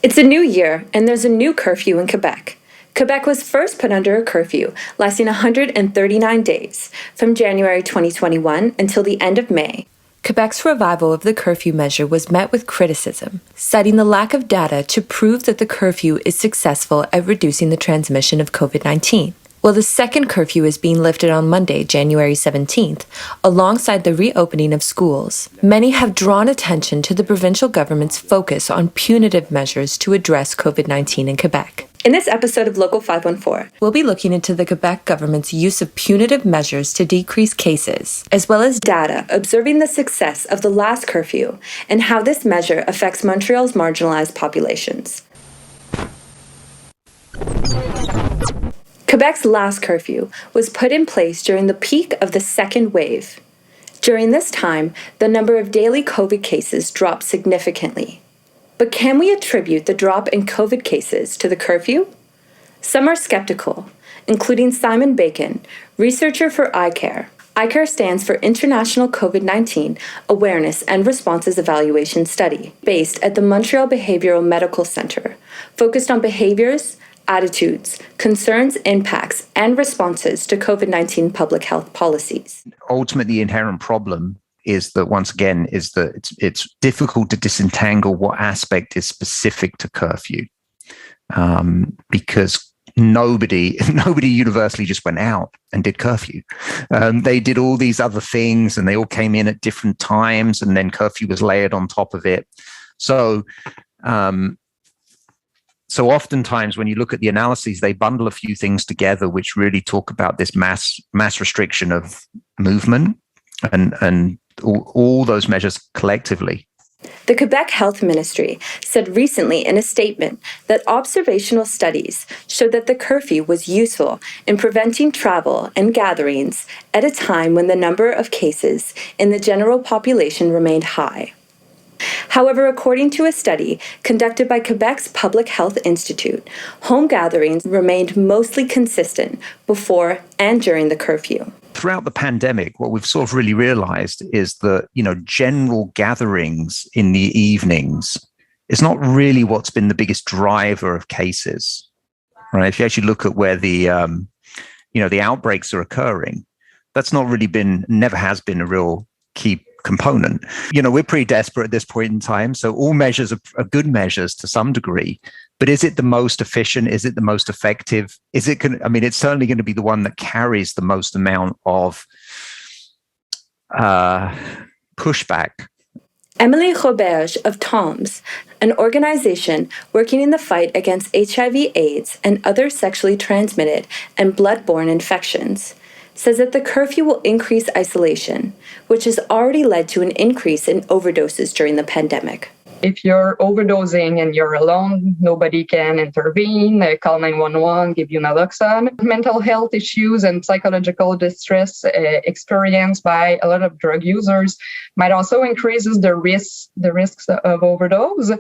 It's a new year, and there's a new curfew in Quebec. Quebec was first put under a curfew lasting 139 days, from January 2021 until the end of May. Quebec's revival of the curfew measure was met with criticism, citing the lack of data to prove that the curfew is successful at reducing the transmission of COVID-19. Well, the second curfew is being lifted on Monday, January 17th, alongside the reopening of schools. Many have drawn attention to the provincial government's focus on punitive measures to address COVID-19 in Quebec. In this episode of Local 514, we'll be looking into the Quebec government's use of punitive measures to decrease cases, as well as data observing the success of the last curfew and how this measure affects Montreal's marginalized populations. Quebec's last curfew was put in place during the peak of the second wave. During this time, the number of daily COVID cases dropped significantly. But can we attribute the drop in COVID cases to the curfew? Some are skeptical, including Simon Bacon, researcher for ICARE. ICARE stands for International COVID-19 Awareness and Responses Evaluation Study, based at the Montreal Behavioral Medical Center, focused on behaviors, attitudes, concerns, impacts, and responses to COVID-19 public health policies. Ultimately, the inherent problem is that, once again, it's difficult to disentangle what aspect is specific to curfew, because nobody universally just went out and did curfew. They did all these other things, and they all came in at different times, and then curfew was layered on top of it. So oftentimes when you look at the analyses, they bundle a few things together which really talk about this mass restriction of movement and all those measures collectively. The Quebec Health Ministry said recently in a statement that observational studies showed that the curfew was useful in preventing travel and gatherings at a time when the number of cases in the general population remained high. However, according to a study conducted by Quebec's Public Health Institute, home gatherings remained mostly consistent before and during the curfew. Throughout the pandemic, what we've sort of really realized is that, general gatherings in the evenings is not really what's been the biggest driver of cases, right? If you actually look at where the outbreaks are occurring, that's never has been a real key component. We're pretty desperate at this point in time, so all measures are good measures to some degree. But is it the most efficient? Is it the most effective? It's certainly going to be the one that carries the most amount of pushback. Emily Roberge of TOMS, an organization working in the fight against HIV/AIDS and other sexually transmitted and blood-borne infections, says that the curfew will increase isolation, which has already led to an increase in overdoses during the pandemic. If you're overdosing and you're alone, nobody can intervene, call 911, give you naloxone. Mental health issues and psychological distress experienced by a lot of drug users might also increases the risks of overdose,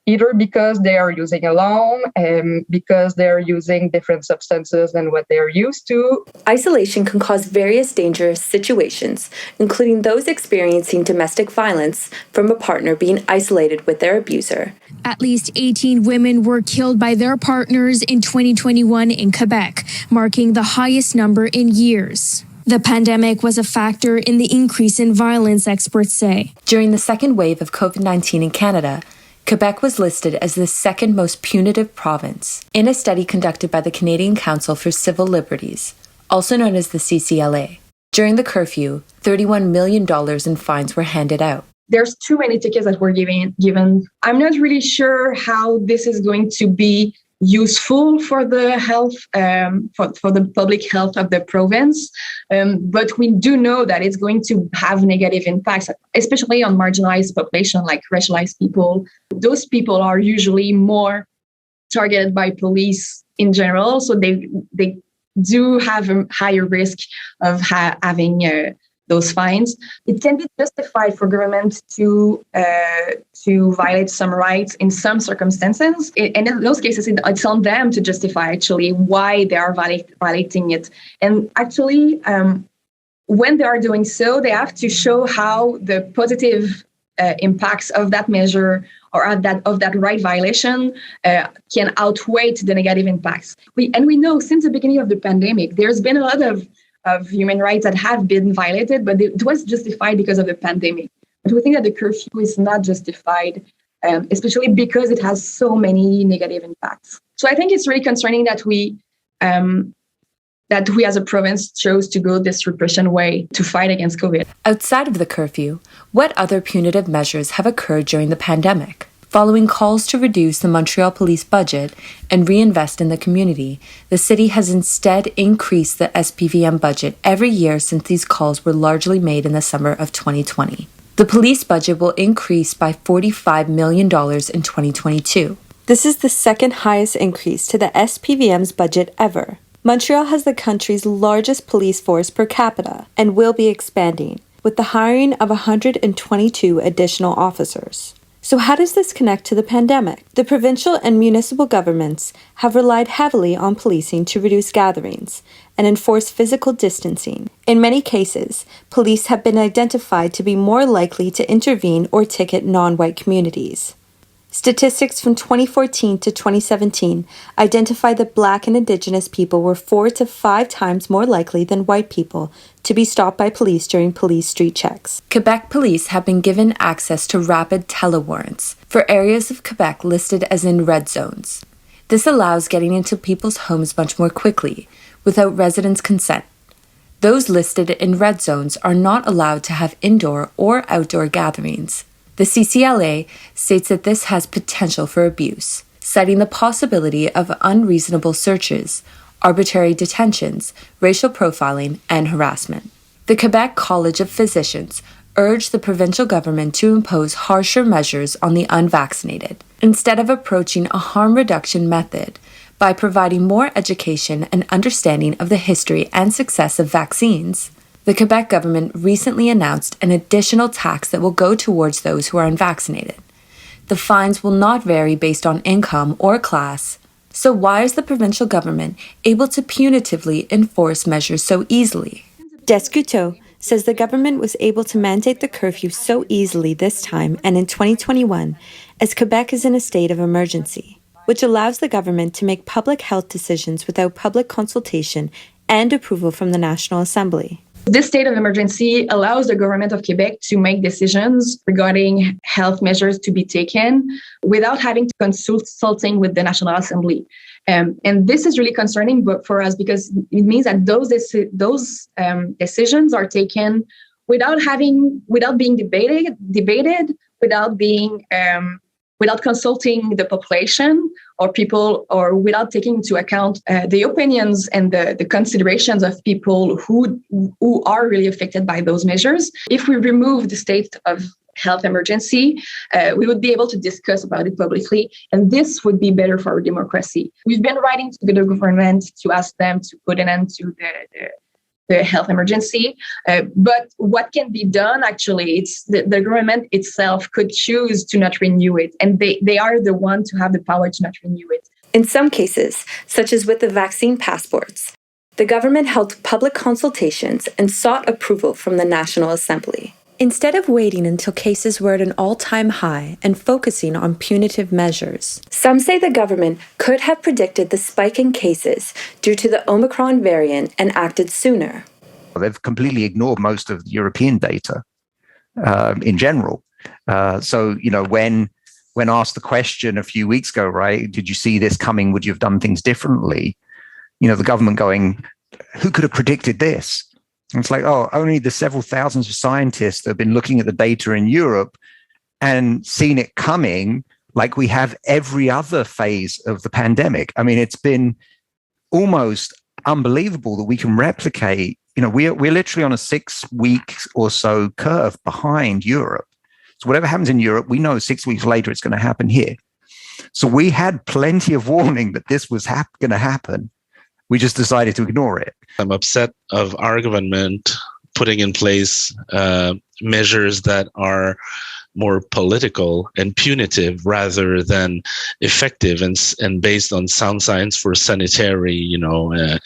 either because they are using alone and because they're using different substances than what they're used to. Isolation can cause various dangerous situations, including those experiencing domestic violence from a partner being isolated with their abuser. At least 18 women were killed by their partners in 2021 in Quebec, marking the highest number in years. The pandemic was a factor in the increase in violence, experts say. During the second wave of COVID-19 in Canada, Quebec was listed as the second most punitive province in a study conducted by the Canadian Council for Civil Liberties, also known as the CCLA. During the curfew, $31 million in fines were handed out. There's too many tickets that were given. I'm not really sure how this is going to be useful for the health, for the public health of the province. But we do know that it's going to have negative impacts, especially on marginalized population like racialized people. Those people are usually more targeted by police in general, so they do have a higher risk of having those fines. It can be justified for government to violate some rights in some circumstances. And in those cases, it's on them to justify actually why they are violating it. And actually, when they are doing so, they have to show how the positive impacts of that measure or of that right violation can outweigh the negative impacts. We know since the beginning of the pandemic, there's been a lot of human rights that have been violated, but it was justified because of the pandemic. But we think that the curfew is not justified, especially because it has so many negative impacts. So I think it's really concerning that we as a province chose to go this repression way to fight against COVID. Outside of the curfew, what other punitive measures have occurred during the pandemic? Following calls to reduce the Montreal police budget and reinvest in the community, the city has instead increased the SPVM budget every year since these calls were largely made in the summer of 2020. The police budget will increase by $45 million in 2022. This is the second highest increase to the SPVM's budget ever. Montreal has the country's largest police force per capita and will be expanding, with the hiring of 122 additional officers. So how does this connect to the pandemic? The provincial and municipal governments have relied heavily on policing to reduce gatherings and enforce physical distancing. In many cases, police have been identified to be more likely to intervene or ticket non-white communities. Statistics from 2014 to 2017 identified that Black and Indigenous people were 4 to 5 times more likely than white people to be stopped by police during police street checks. Quebec police have been given access to rapid telewarrants for areas of Quebec listed as in red zones. This allows getting into people's homes much more quickly, without residents' consent. Those listed in red zones are not allowed to have indoor or outdoor gatherings. The CCLA states that this has potential for abuse, citing the possibility of unreasonable searches, arbitrary detentions, racial profiling, and harassment. The Quebec College of Physicians urged the provincial government to impose harsher measures on the unvaccinated, instead of approaching a harm reduction method by providing more education and understanding of the history and success of vaccines. The Quebec government recently announced an additional tax that will go towards those who are unvaccinated. The fines will not vary based on income or class. So why is the provincial government able to punitively enforce measures so easily? Descouteau says the government was able to mandate the curfew so easily this time and in 2021 as Quebec is in a state of emergency, which allows the government to make public health decisions without public consultation and approval from the National Assembly. This state of emergency allows the government of Quebec to make decisions regarding health measures to be taken without having to consulting with the National Assembly. And this is really concerning for us because it means that those decisions are taken without being debated, without consulting the population or people, or without taking into account the opinions and the considerations of people who are really affected by those measures. If we remove the state of health emergency, we would be able to discuss about it publicly, and this would be better for our democracy. We've been writing to the government to ask them to put an end to the health emergency. But what can be done, actually, it's the government itself could choose to not renew it. And they are the one to have the power to not renew it. In some cases, such as with the vaccine passports, the government held public consultations and sought approval from the National Assembly. Instead of waiting until cases were at an all-time high and focusing on punitive measures, some say the government could have predicted the spike in cases due to the Omicron variant and acted sooner. They've completely ignored most of the European data in general. So, when asked the question a few weeks ago, right, did you see this coming? Would you have done things differently? The government going, who could have predicted this? And it's like, only the several thousands of scientists that have been looking at the data in Europe and seen it coming, like we have every other phase of the pandemic. I mean, it's been almost unbelievable that we can replicate. We're literally on a 6 weeks or so curve behind Europe. So whatever happens in Europe, we know 6 weeks later it's going to happen here. So we had plenty of warning that this was going to happen. We just decided to ignore it. I'm upset of our government putting in place measures that are more political and punitive rather than effective and based on sound science for sanitary,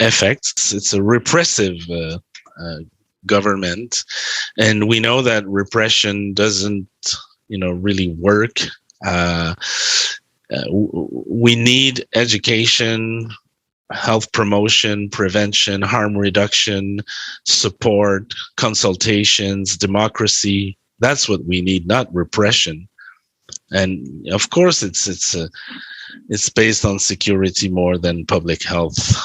effects. It's a repressive government, and we know that repression doesn't, really work We need education, health promotion, prevention, harm reduction, support, consultations, democracy. That's what we need, not repression. And of course, it's based on security more than public health.